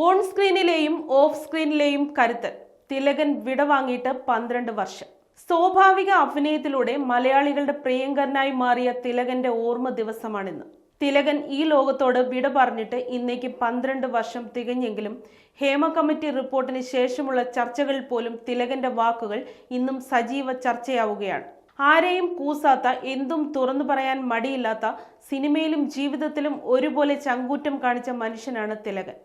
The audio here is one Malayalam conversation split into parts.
ഓൺ സ്ക്രീനിലെയും ഓഫ് സ്ക്രീനിലെയും കരുത്ത് തിലകൻ വിടവാങ്ങിയിട്ട് 12 വർഷം. സ്വാഭാവിക അഭിനയത്തിലൂടെ മലയാളികളുടെ പ്രിയങ്കരനായി മാറിയ തിലകന്റെ ഓർമ്മ ദിവസമാണിന്ന്. തിലകൻ ഈ ലോകത്തോട് വിട പറഞ്ഞിട്ട് ഇന്നേക്ക് 12 വർഷം തികഞ്ഞെങ്കിലും ഹേമ കമ്മിറ്റി റിപ്പോർട്ടിന് ശേഷമുള്ള ചർച്ചകളിൽ പോലും തിലകന്റെ വാക്കുകൾ ഇന്നും സജീവ ചർച്ചയാവുകയാണ്. ആരെയും കൂസാത്ത, എന്തും തുറന്നു പറയാൻ മടിയില്ലാത്ത, സിനിമയിലും ജീവിതത്തിലും ഒരുപോലെ ചങ്കൂറ്റം കാണിച്ച മനുഷ്യനാണ് തിലകൻ.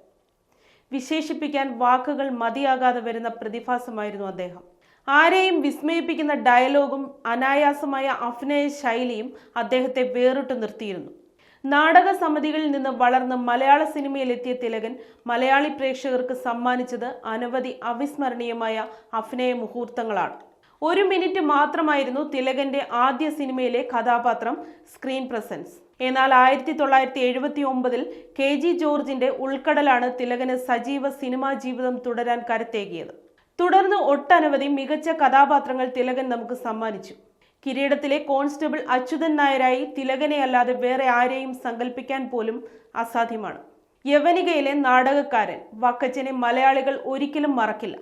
വിശേഷിപ്പിക്കാൻ വാക്കുകൾ മതിയാകാതെ വരുന്ന പ്രതിഭാസമായിരുന്നു അദ്ദേഹം. ആരെയും വിസ്മയിപ്പിക്കുന്ന ഡയലോഗും അനായാസമായ അഭിനയ ശൈലിയും അദ്ദേഹത്തെ വേറിട്ടു നിർത്തിയിരുന്നു. നാടക സമിതികളിൽ നിന്ന് വളർന്ന് മലയാള സിനിമയിലെത്തിയ തിലകൻ മലയാളി പ്രേക്ഷകർക്ക് സമ്മാനിച്ചത് അനവധി അവിസ്മരണീയമായ അഭിനയ മുഹൂർത്തങ്ങളാണ്. 1 മിനിറ്റ് മാത്രമായിരുന്നു തിലകന്റെ ആദ്യ സിനിമയിലെ കഥാപാത്രം സ്ക്രീൻ പ്രസൻസ്. എന്നാൽ 1979 KG ജോർജിന്റെ ഉൾക്കടലാണ് തിലകന് സജീവ സിനിമാ ജീവിതം തുടരാൻ കരുത്തേകിയത്. തുടർന്ന് ഒട്ടനവധി മികച്ച കഥാപാത്രങ്ങൾ തിലകൻ നമുക്ക് സമ്മാനിച്ചു. കിരീടത്തിലെ കോൺസ്റ്റബിൾ അച്യുതൻ നായരായി തിലകനെ അല്ലാതെ വേറെ ആരെയും സങ്കല്പിക്കാൻ പോലും അസാധ്യമാണ്. യവനികയിലെ നാടകക്കാരൻ വക്കച്ചനെ മലയാളികൾ ഒരിക്കലും മറക്കില്ല.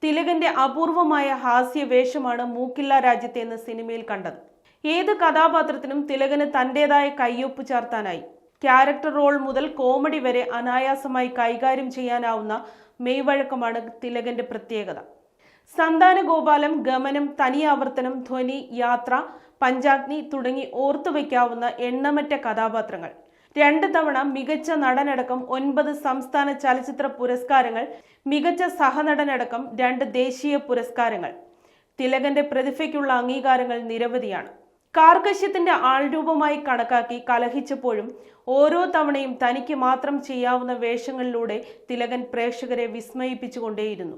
തിലകന്റെ അപൂർവമായ ഹാസ്യ വേഷമാണ് മൂക്കില്ല രാജ്യത്തെ എന്ന സിനിമയിൽ കണ്ടത്. ഏത് കഥാപാത്രത്തിനും തിലകന് തന്റേതായ കയ്യൊപ്പ് ചേർത്താനായി. ക്യാരക്ടർ റോൾ മുതൽ കോമഡി വരെ അനായാസമായി കൈകാര്യം ചെയ്യാനാവുന്ന മെയ്വഴക്കമാണ് തിലകന്റെ പ്രത്യേകത. സന്താനഗോപാലം, ഗമനം, തനിയാവർത്തനം, ധ്വനി, യാത്ര, പഞ്ചാഗ്നി തുടങ്ങി ഓർത്തുവെക്കാവുന്ന എണ്ണമറ്റ കഥാപാത്രങ്ങൾ. 2 തവണ മികച്ച നടനടക്കം 9 സംസ്ഥാന ചലച്ചിത്ര പുരസ്കാരങ്ങൾ, മികച്ച സഹനടനടക്കം 2 ദേശീയ പുരസ്കാരങ്ങൾ. തിലകന്റെ പ്രതിഭയ്ക്കുള്ള അംഗീകാരങ്ങൾ നിരവധിയാണ്. കാർക്കശ്യത്തിന്റെ ആൾരൂപമായി കണക്കാക്കി കലഹിച്ചപ്പോഴും ഓരോ തവണയും തനിക്ക് മാത്രം ചെയ്യാവുന്ന വേഷങ്ങളിലൂടെ തിലകൻ പ്രേക്ഷകരെ വിസ്മയിപ്പിച്ചുകൊണ്ടേയിരുന്നു.